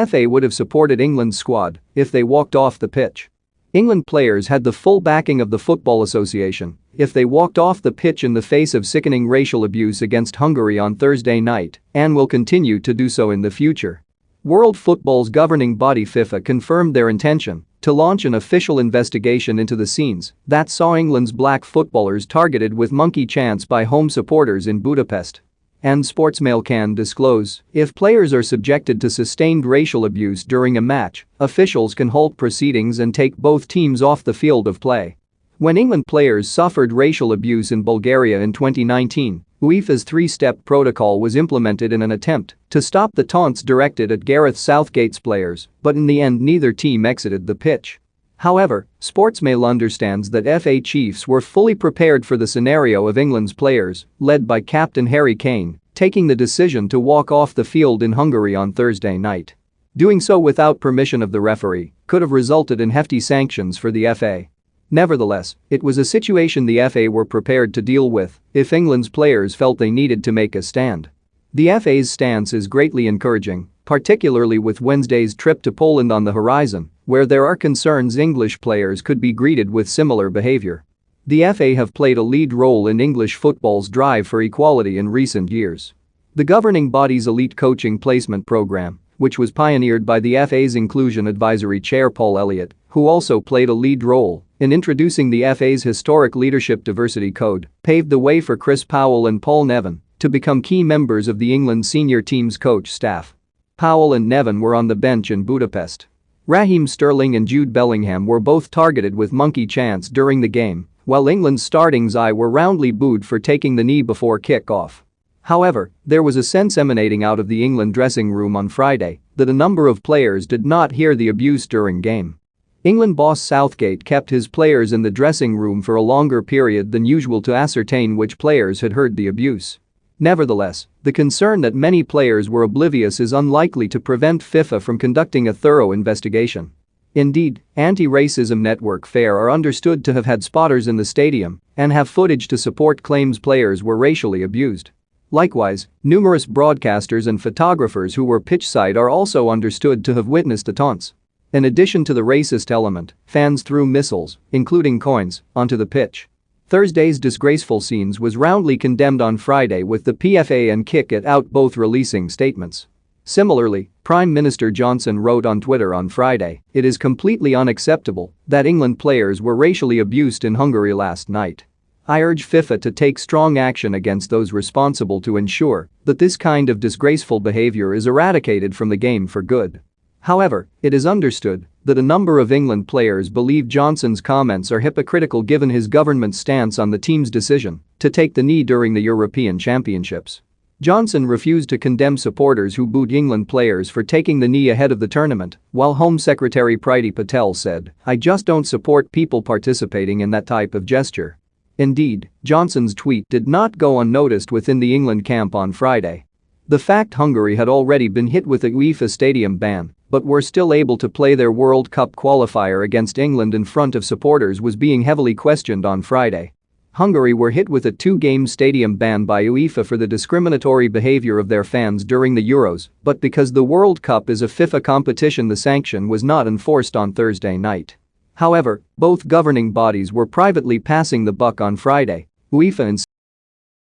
FA would have supported England's squad if they walked off the pitch. England players had the full backing of the Football Association if they walked off the pitch in the face of sickening racial abuse against Hungary on Thursday night and will continue to do so in the future. World football's governing body FIFA confirmed their intention to launch an official investigation into the scenes that saw England's black footballers targeted with monkey chants by home supporters in Budapest. And Sportsmail can disclose if players are subjected to sustained racial abuse during a match, officials can halt proceedings and take both teams off the field of play. When England players suffered racial abuse in Bulgaria in 2019, UEFA's three-step protocol was implemented in an attempt to stop the taunts directed at Gareth Southgate's players, but in the end neither team exited the pitch. However, Sportsmail understands that FA chiefs were fully prepared for the scenario of England's players, led by captain Harry Kane, taking the decision to walk off the field in Hungary on Thursday night. Doing so without permission of the referee could have resulted in hefty sanctions for the FA. Nevertheless, it was a situation the FA were prepared to deal with if England's players felt they needed to make a stand. The FA's stance is greatly encouraging, particularly with Wednesday's trip to Poland on the horizon, where there are concerns English players could be greeted with similar behavior. The FA have played a lead role in English football's drive for equality in recent years. The governing body's elite coaching placement program, which was pioneered by the FA's Inclusion Advisory Chair Paul Elliott, who also played a lead role in introducing the FA's historic Leadership Diversity Code, paved the way for Chris Powell and Paul Nevin to become key members of the England senior team's coach staff. Powell and Nevin were on the bench in Budapest. Raheem Sterling and Jude Bellingham were both targeted with monkey chants during the game, while England's starting Zai were roundly booed for taking the knee before kick-off. However, there was a sense emanating out of the England dressing room on Friday that a number of players did not hear the abuse during game. England boss Southgate kept his players in the dressing room for a longer period than usual to ascertain which players had heard the abuse. Nevertheless, the concern that many players were oblivious is unlikely to prevent FIFA from conducting a thorough investigation. Indeed, anti-racism network FAIR are understood to have had spotters in the stadium and have footage to support claims players were racially abused. Likewise, numerous broadcasters and photographers who were pitchside are also understood to have witnessed the taunts. In addition to the racist element, fans threw missiles, including coins, onto the pitch. Thursday's disgraceful scenes was roundly condemned on Friday, with the PFA and Kick It Out both releasing statements. Similarly, Prime Minister Johnson wrote on Twitter on Friday, "It is completely unacceptable that England players were racially abused in Hungary last night. I urge FIFA to take strong action against those responsible to ensure that this kind of disgraceful behavior is eradicated from the game for good." However, it is understood that a number of England players believe Johnson's comments are hypocritical given his government's stance on the team's decision to take the knee during the European Championships. Johnson refused to condemn supporters who booed England players for taking the knee ahead of the tournament, while Home Secretary Priti Patel said, "I just don't support people participating in that type of gesture." Indeed, Johnson's tweet did not go unnoticed within the England camp on Friday. The fact Hungary had already been hit with a UEFA stadium ban but were still able to play their World Cup qualifier against England in front of supporters was being heavily questioned on Friday. Hungary were hit with a 2-game stadium ban by UEFA for the discriminatory behavior of their fans during the Euros, but because the World Cup is a FIFA competition, the sanction was not enforced on Thursday night. However, both governing bodies were privately passing the buck on Friday. UEFA insisted